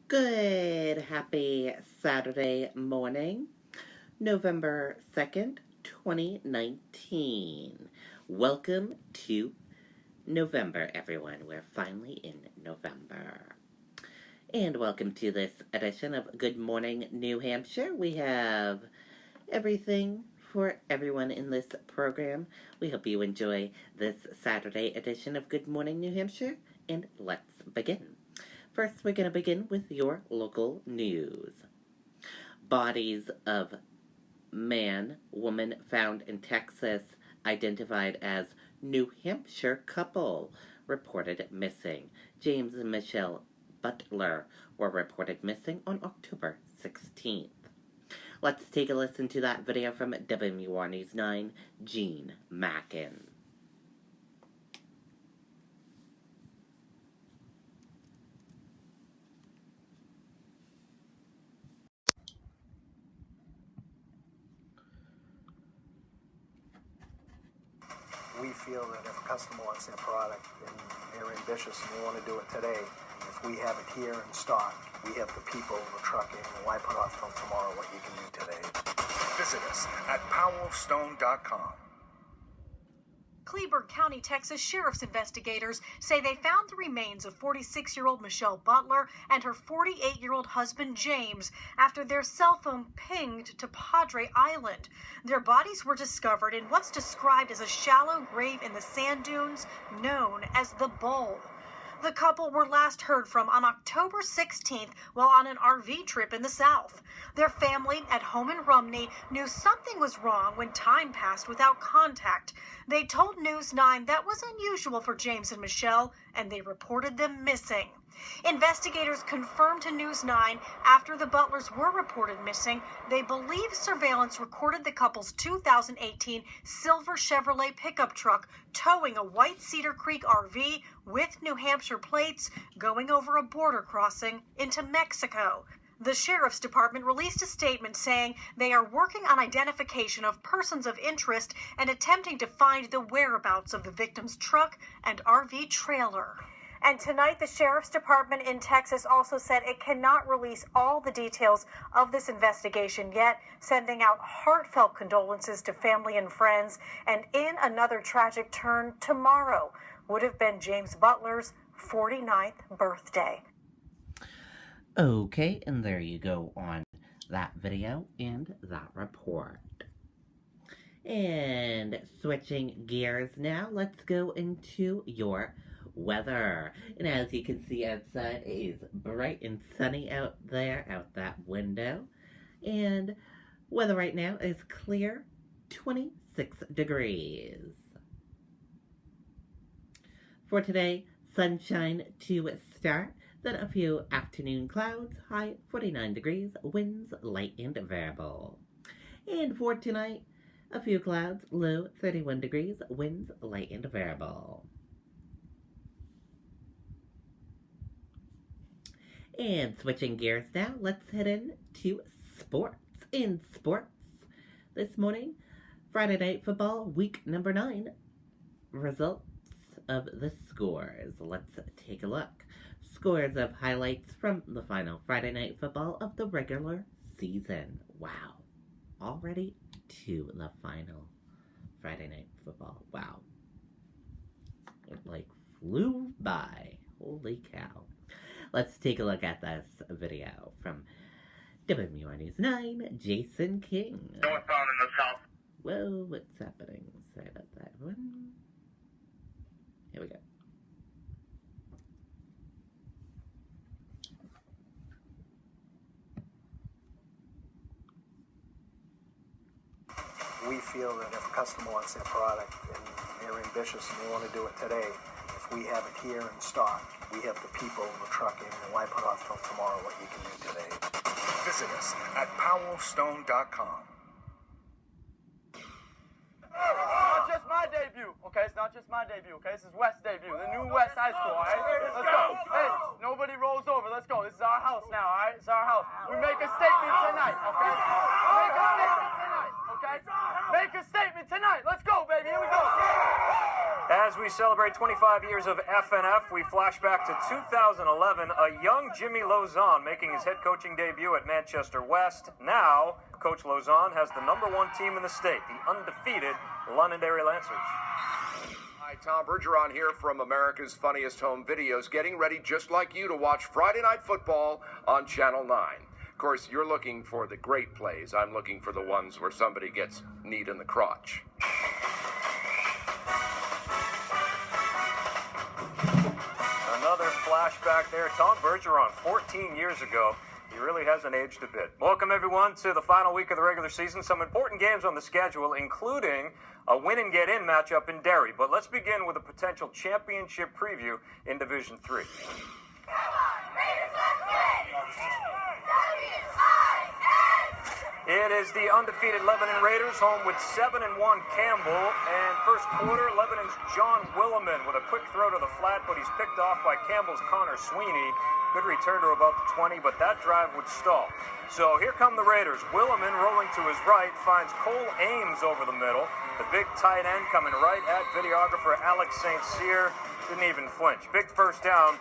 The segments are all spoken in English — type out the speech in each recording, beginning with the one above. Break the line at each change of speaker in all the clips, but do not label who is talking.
Good, happy Saturday morning, November 2nd, 2019. Welcome to November, everyone. We're finally in November. And welcome to this edition of Good Morning, New Hampshire. We have everything for everyone in this program. We hope you enjoy this Saturday edition of Good Morning, New Hampshire, and let's begin. First, we're going to begin with your local news. Bodies of man, woman found in Texas identified as New Hampshire couple reported missing. James and Michelle Butler were reported missing on October 16th. Let's take a listen to that video from WMUR News 9, Gene Mackin.
We feel that if a customer wants their product and they're ambitious and they want to do it today, if we have it here in stock, we have the people, the trucking, and why put off till tomorrow what you can do today?
Visit us at powerofstone.com.
Cleburne County, Texas Sheriff's investigators say they found the remains of 46-year-old Michelle Butler and her 48-year-old husband James after their cell phone pinged to Padre Island. Their bodies were discovered in what's described as a shallow grave in the sand dunes known as the Bowl. The couple were last heard from on October 16th while on an RV trip in the South. Their family at home in Rumney knew something was wrong when time passed without contact. They told News 9 that was unusual for James and Michelle, and they reported them missing. Investigators confirmed to News 9 after the Butlers were reported missing, they believe surveillance recorded the couple's 2018 silver Chevrolet pickup truck towing a white Cedar Creek RV with New Hampshire plates going over a border crossing into Mexico. The Sheriff's Department released a statement saying they are working on identification of persons of interest and attempting to find the whereabouts of the victim's truck and RV trailer. And tonight, the Sheriff's Department in Texas also said it cannot release all the details of this investigation yet, sending out heartfelt condolences to family and friends. And in another tragic turn, tomorrow would have been James Butler's 49th birthday.
Okay, and there you go on that video and that report. And switching gears now, let's go into your weather. And as you can see outside, it is bright and sunny out there, out that window. And weather right now is clear, 26 degrees. For today, sunshine to start, then a few afternoon clouds, high 49 degrees, winds light and variable. And for tonight, a few clouds, low 31 degrees, winds light and variable. And switching gears now, let's head into sports. In sports, this morning, Friday Night Football, week number 9, results of the scores. Let's take a look. Scores of highlights from the final Friday Night Football of the regular season. Wow. Already to the final Friday Night Football. Wow. It flew by. Holy cow. Let's take a look at this video from WMUR News 9, Jason King.
Northbound in the south.
Whoa, what's happening? Sorry about that one. Here we go.
We feel that if a customer wants their product and they're ambitious and they want to do it today, if we have it here in stock, we have the people, the trucking, and why put off till tomorrow what you can do today?
Visit us at powerofstone.com.
Not just my debut, okay? It's not just my debut, okay? This is West's debut, the new West High School, all right? Let's go. Hey, nobody rolls over. Let's go. This is our house now, all right? It's our house. We make a statement tonight, okay? Make a statement tonight, okay? Make a statement tonight. Let's go, baby. Here we go. As we
we celebrate 25 years of FNF, we flash back to 2011, a young Jimmy Lozon making his head coaching debut at Manchester West. Now, Coach Lozon has the #1 team in the state, the undefeated Londonderry Lancers.
Hi, Tom Bergeron here from America's Funniest Home Videos, getting ready just like you to watch Friday Night Football on Channel 9. Of course, you're looking for the great plays. I'm looking for the ones where somebody gets kneed in the crotch.
Another flashback there. Tom Bergeron, 14 years ago. He really hasn't aged a bit. Welcome, everyone, to the final week of the regular season. Some important games on the schedule, including a win-and-get-in matchup in Derry. But let's begin with a potential championship preview in Division 3. It is the undefeated Lebanon Raiders, home with 7-1 Campbell. And first quarter, Lebanon's John Williman with a quick throw to the flat, but he's picked off by Campbell's Connor Sweeney. Good return to about the 20, but that drive would stall. So here come the Raiders. Williman rolling to his right finds Cole Ames over the middle. The big tight end coming right at videographer Alex St. Cyr. Didn't even flinch. Big first down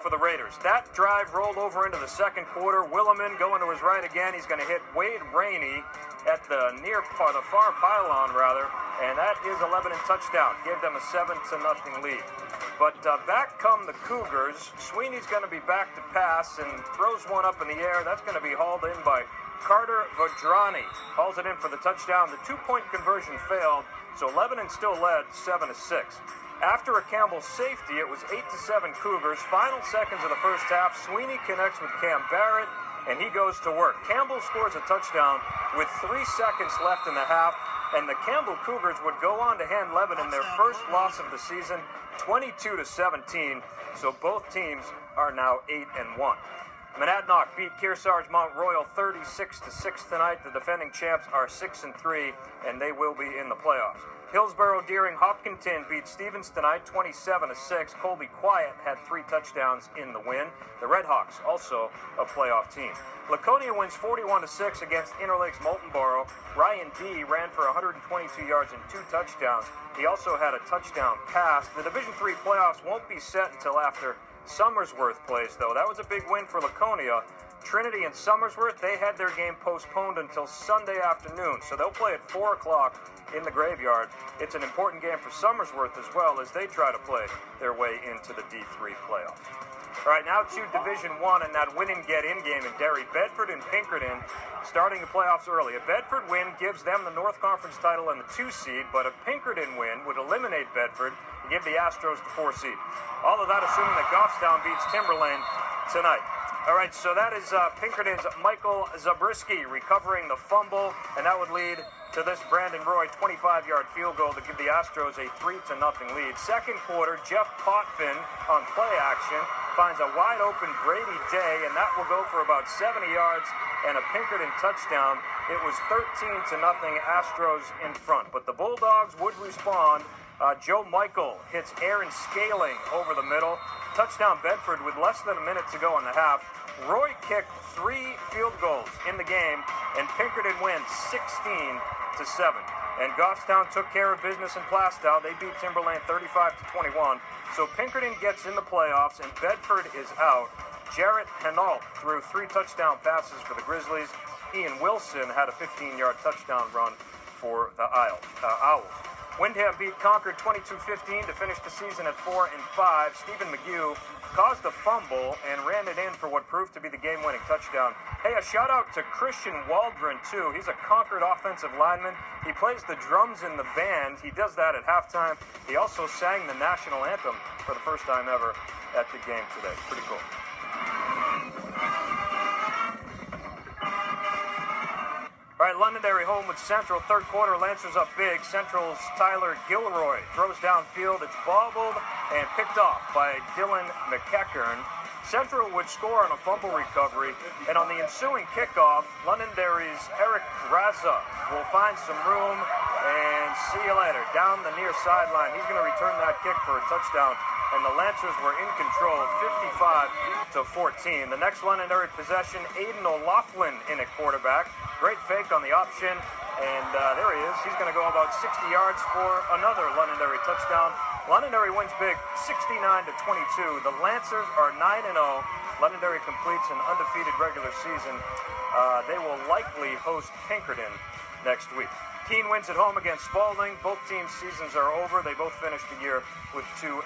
for the Raiders. That drive rolled over into the second quarter. Williman going to his right again. He's going to hit Wade Rainey at the far pylon, and that is a Lebanon touchdown. Gave them a 7-0 lead. But back come the Cougars. Sweeney's going to be back to pass and throws one up in the air. That's going to be hauled in by Carter Vadrani. Hauls it in for the touchdown. The two-point conversion failed, so Lebanon still led 7-6. After a Campbell safety, it was 8-7 Cougars. Final seconds of the first half, Sweeney connects with Cam Barrett, and he goes to work. Campbell scores a touchdown with 3 seconds left in the half, and the Campbell Cougars would go on to hand Lebanon their first loss of the season, 22-17. So both teams are now 8-1. Monadnock beat Kearsarge Mount Royal 36-6 tonight. The defending champs are 6-3, and they will be in the playoffs. Hillsborough Deering Hopkinton beat Stevens tonight 27-6. Colby Quiet had 3 touchdowns in the win. The Redhawks also a playoff team. Laconia wins 41-6 against Interlakes Moltenboro. Ryan D ran for 122 yards and 2 touchdowns. He also had a touchdown pass. The Division III playoffs won't be set until after Somersworth plays, though. That was a big win for Laconia. Trinity and Somersworth, they had their game postponed until Sunday afternoon, so they'll play at 4 o'clock in the Graveyard. It's an important game for Somersworth as well as they try to play their way into the D3 playoffs. All right, now to Division I and that win-and-get-in game in Derry. Bedford and Pinkerton starting the playoffs early. A Bedford win gives them the North Conference title and the 2 seed, but a Pinkerton win would eliminate Bedford and give the Astros the 4 seed. All of that assuming that Goffstown beats Timberlane tonight. All right, so that is Pinkerton's Michael Zabriskie recovering the fumble, and that would lead to this Brandon Roy 25-yard field goal to give the Astros a 3-0 lead. Second quarter, Jeff Potvin on play action finds a wide-open Brady Day, and that will go for about 70 yards and a Pinkerton touchdown. It was 13-0 Astros in front, but the Bulldogs would respond. Joe Michael hits Aaron Scaling over the middle. Touchdown Bedford with less than a minute to go in the half. Roy kicked 3 field goals in the game, and Pinkerton wins 16-7. And Goffstown took care of business in Plastow. They beat Timberlane 35-21. So Pinkerton gets in the playoffs, and Bedford is out. Jarrett Hinault threw 3 touchdown passes for the Grizzlies. Ian Wilson had a 15-yard touchdown run for the Owls. Windham beat Concord 22-15 to finish the season at 4-5. Stephen McGew caused a fumble and ran it in for what proved to be the game-winning touchdown. Hey, a shout-out to Christian Waldron, too. He's a Concord offensive lineman. He plays the drums in the band. He does that at halftime. He also sang the national anthem for the first time ever at the game today. Pretty cool. All right, Londonderry home with Central. Third quarter, Lancers up big. Central's Tyler Gilroy throws downfield. It's bobbled and picked off by Dylan McEachern. Central would score on a fumble recovery, and on the ensuing kickoff, Londonderry's Eric Raza will find some room, and see you later. Down the near sideline, he's going to return that kick for a touchdown, and the Lancers were in control, 55-14. The next Londonderry possession, Aiden O'Loughlin in at quarterback. Great fake on the option, and there he is. He's going to go about 60 yards for another Londonderry touchdown. Londonderry wins big, 69-22. The Lancers are 9-0. Londonderry completes an undefeated regular season. They will likely host Pinkerton next week. Keene wins at home against Spalding. Both teams' seasons are over. They both finished the year with 2-7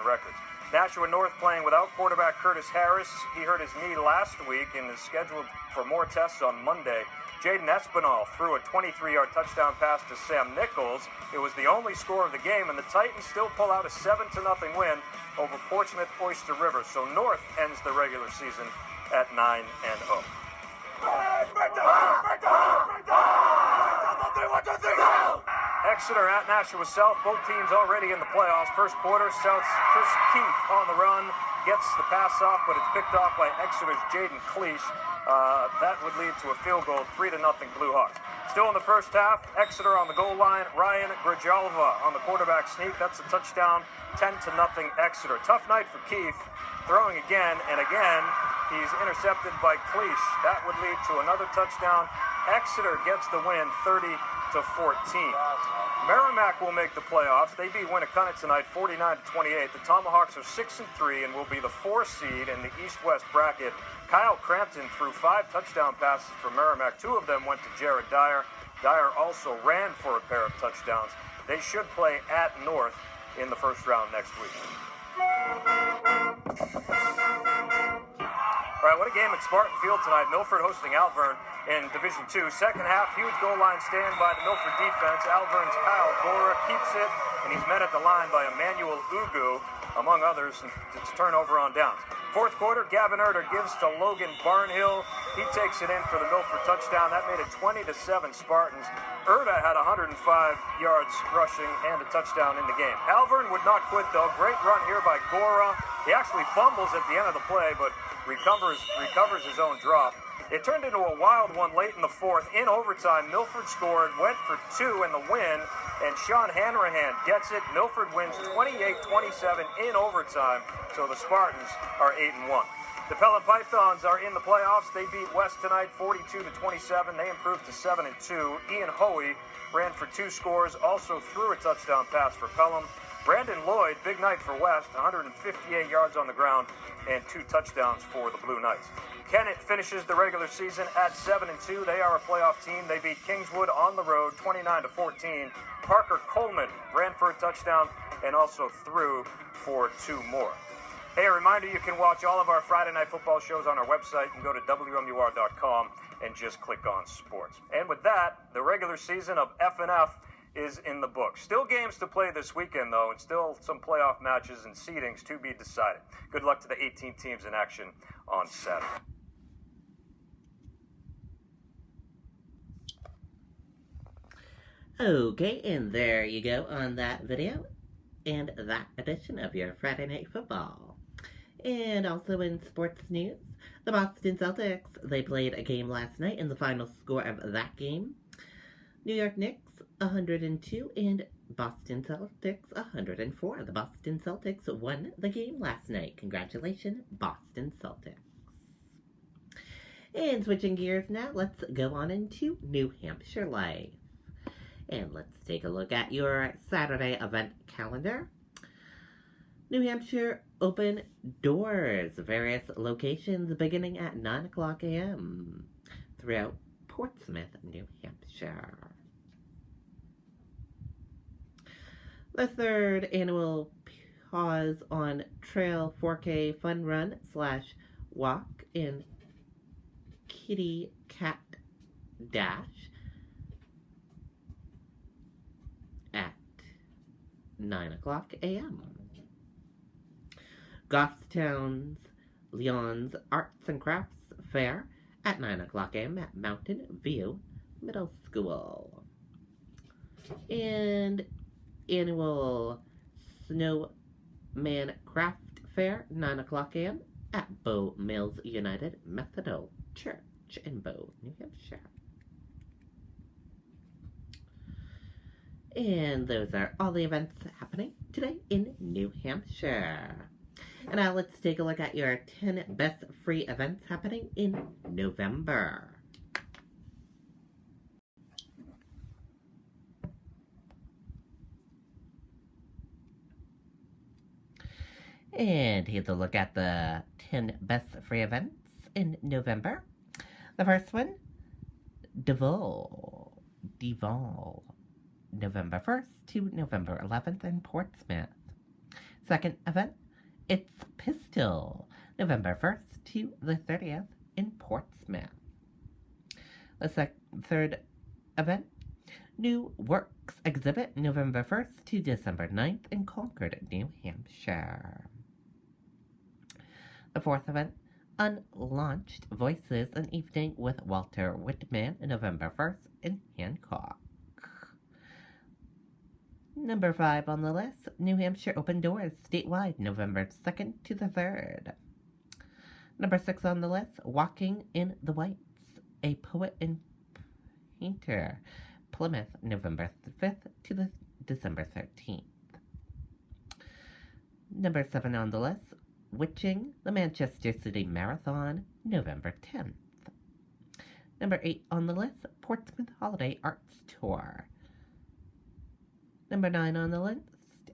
records. Nashua North playing without quarterback Curtis Harris. He hurt his knee last week and is scheduled for more tests on Monday. Jaden Espinal threw a 23-yard touchdown pass to Sam Nichols. It was the only score of the game, and the Titans still pull out a 7-0 win over Portsmouth Oyster River. So North ends the regular season at 9-0. Exeter at Nashua South, both teams already in the playoffs. First quarter, South's Chris Keith on the run, gets the pass off, but it's picked off by Exeter's Jaden Cleach. That would lead to a field goal, 3-0 Blue Hawks. Still in the first half, Exeter on the goal line, Ryan Grijalva on the quarterback sneak. That's a touchdown, 10-0 Exeter. Tough night for Keith, throwing again and again. He's intercepted by Cleach. That would lead to another touchdown. Exeter gets the win, 30-14. Merrimack will make the playoffs. They beat Winnicott tonight, 49-28. The Tomahawks are 6-3 and will be the 4th seed in the East-West bracket. Kyle Crampton threw 5 touchdown passes for Merrimack. 2 of them went to Jared Dyer. Dyer also ran for a pair of touchdowns. They should play at North in the first round next week. All right, what a game at Spartan Field tonight. Milford hosting Alvern in Division II. Second half, huge goal line stand by the Milford defense. Alvern's Kyle Gora keeps it, and he's met at the line by Emmanuel Ugu, among others, to turn over on downs. Fourth quarter, Gavin Erder gives to Logan Barnhill. He takes it in for the Milford touchdown. That made it 20-7 Spartans. Erda had 105 yards rushing and a touchdown in the game. Alvern would not quit, though. Great run here by Gora. He actually fumbles at the end of the play, but recovers his own drop. It turned into a wild one late in the fourth. In overtime, Milford scored, went for 2 in the win, and Sean Hanrahan gets it. Milford wins 28-27 in overtime, so the Spartans are 8-1. The Pelham Pythons are in the playoffs. They beat West tonight 42-27. They improved to 7-2. Ian Hoey ran for 2 scores, also threw a touchdown pass for Pelham. Brandon Lloyd, big night for West, 158 yards on the ground and 2 touchdowns for the Blue Knights. Kennett finishes the regular season at 7-2. They are a playoff team. They beat Kingswood on the road 29-14. Parker Coleman ran for a touchdown and also threw for 2 more. Hey, a reminder, you can watch all of our Friday Night Football shows on our website. You can go to WMUR.com and just click on sports. And with that, the regular season of FNF is in the books. Still games to play this weekend, though, and still some playoff matches and seedings to be decided. Good luck to the 18 teams in action on Saturday.
Okay, and there you go on that video and that edition of your Friday Night Football. And also in sports news, the Boston Celtics, they played a game last night, and the final score of that game, New York Knicks 102 and Boston Celtics 104. The Boston Celtics won the game last night. Congratulations, Boston Celtics. And switching gears now, let's go on into New Hampshire life. And let's take a look at your Saturday event calendar. New Hampshire open doors, various locations beginning at 9 o'clock a.m. throughout Portsmouth, New Hampshire. The 3rd annual Pause on Trail 4K Fun Run / Walk in Kitty Cat Dash at 9 o'clock a.m. Goffstown's Lyons Arts and Crafts Fair at 9 o'clock a.m. at Mountain View Middle School. And annual Snowman Craft Fair, 9 o'clock a.m. at Bow Mills United Methodist Church in Bow, New Hampshire. And those are all the events happening today in New Hampshire. And now let's take a look at your 10 best free events happening in November. And here's a look at the 10 best free events in November. The first one, Deval, November 1st to November 11th in Portsmouth. Second event, It's Pistol, November 1st to the 30th in Portsmouth. The third event, New Works Exhibit, November 1st to December 9th in Concord, New Hampshire. The fourth event, Unlaunched Voices, an Evening with Walter Whitman, November 1st in Hancock. Number 5 on the list, New Hampshire Open Doors statewide, November 2nd to the 3rd. Number 6 on the list, Walking in the Whites, a Poet and Painter, Plymouth, November 5th to the December 13th. Number 7 on the list, Witching, the Manchester City Marathon, November 10th. Number 8 on the list, Portsmouth Holiday Arts Tour. Number 9 on the list,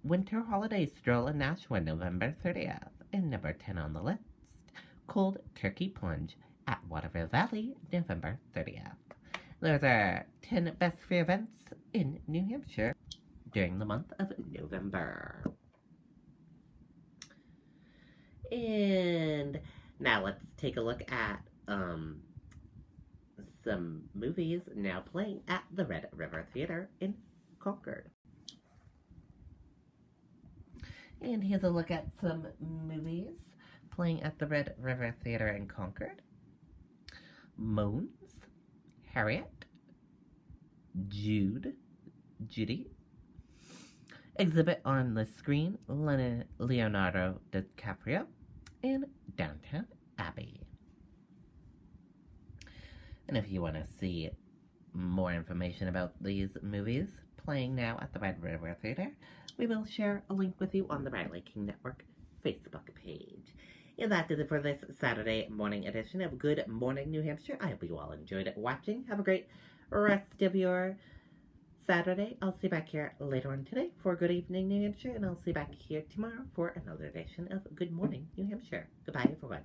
Winter Holiday Stroll in Nashua, November 30th. And number 10 on the list, Cold Turkey Plunge at Waterville Valley, November 30th. Those are 10 best free events in New Hampshire during the month of November. And now let's take a look at some movies now playing at the Red River Theater in Concord. And here's a look at some movies playing at the Red River Theater in Concord. Moans, Harriet, Judy, Exhibit on the Screen, Leonardo DiCaprio, and Downton Abbey. And if you want to see more information about these movies playing now at the Red River Theater, we will share a link with you on the Riley King Network Facebook page. And that is it for this Saturday morning edition of Good Morning New Hampshire. I hope you all enjoyed watching. Have a great rest of your Saturday. I'll see you back here later on today for Good Evening New Hampshire, and I'll see you back here tomorrow for another edition of Good Morning New Hampshire. Goodbye, everyone.